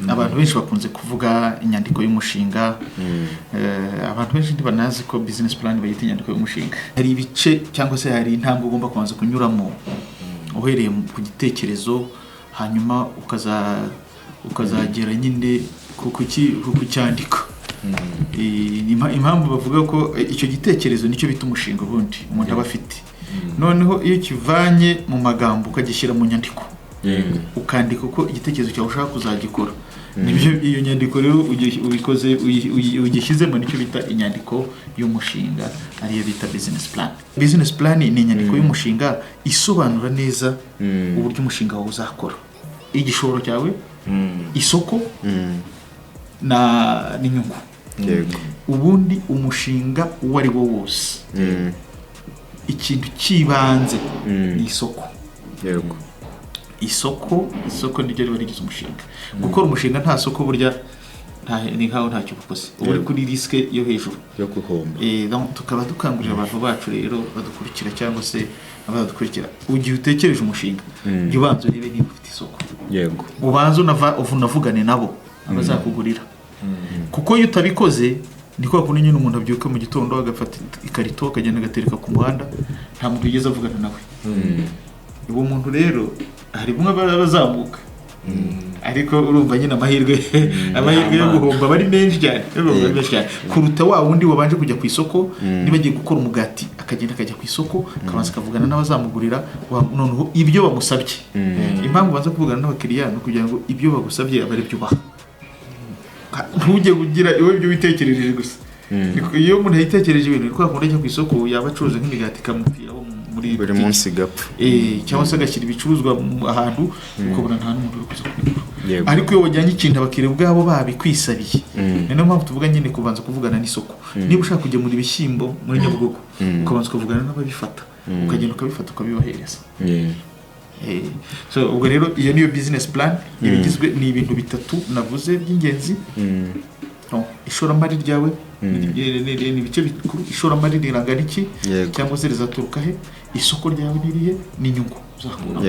abantu benshi bakunze kuvuga inyandiko y'umushinga. Abantu benshi ntibanazi ko business plan bayita inyandiko y'umushinga. Hari ibice cyangwa se hari intambwe ugomba kubanza kunyuramo uhereye ku gitekerezo, hanyuma ukazagera nyine ku cyandiko. Impamvu bavuga ko icyo gitekerezo nicyo bita umushinga ubundi umuntu aba afite. Noneho iyo kivanye mu magambo ukagishyira mu nyandiko, ukandika uko igitekerezo cyawe ushaka kuzagikora, nibyo iyo nyandiko rero ubikoze ugishyizemo nicyo bita inyandiko y'umushinga, ariyo bita business plan. Business plan ni inyandiko y'umushinga isobanura neza uburyo umushinga wawe uzakora, igishoro cyawe, isoko na n'inyungu. Ubundi umushinga uwo ari wo wose, ikintu kibanze ni isoko. Isoko niryo riba rigize umushinga. Gukora umushinga nta soko burya ni nkaho ntacyo ukoze, uba uri kuri risque yo hejuru yo guhomba. Tukaba dukangurira abantu bacu rero badukurikira cyangwa se abadukurikira, ugiye utekereje umushinga jya ubanza urebe niba ufite isoko. Ubanza unavugane nabo abazakugurira, kuko iyo utabikoze ni kwa kundi nyine umuntu abyuka mu gitondo agafata ikarito akagenda agatereka ku muhanda, nta muntu yigeze avugana nawe. Uwo muntu rero hari bumwe bazamuka, ariko urumva nyine amahirwe yo guhomba bari menshi cyane kuruta wa wundi wabanje kujya ku isoko. Niba agiye gukora umugati akagenda akajya ku isoko akabanza akavugana n'abazamugurira, noneho ibyo bamusabye. Impamvu banza kuvugana n'abakiriya no kugira ngo ibyo bagusabye abe ari byo baha, ntujye kugira iwe ibyo witekerereje gusa. Iyo umuntu yitekereje ibintu kwa kundi ajya ku isoko yaba acuruza nk'imigati kamupira buri munsi gapfa, cyangwa se agashyira ibicuruzwa ahantu ukabona nta n'umuntu uri kuza kubigura. Ariko iyo wajyanye ikintu abakiriya ubwabo babikwisabiye, niyo mpamvu tuvuga nyine kubanza kuvugana n'isoko. Niba ushaka kugemura ibishyimbo muri Nyabugogo, ukabanza ukavugana n'ababifata, ukagenda ukabifata ukabibahereza. So ubwo rero iyo niyo business plan. Ibigizwe ni ibintu bitatu navuze by'ingenzi. Ishoramari ryawe ni ibice bikuru. Ishoramari rirangana iki cyangwa se rizaturuka he, isoko ryawe nirihe, n'inyungu uzakura.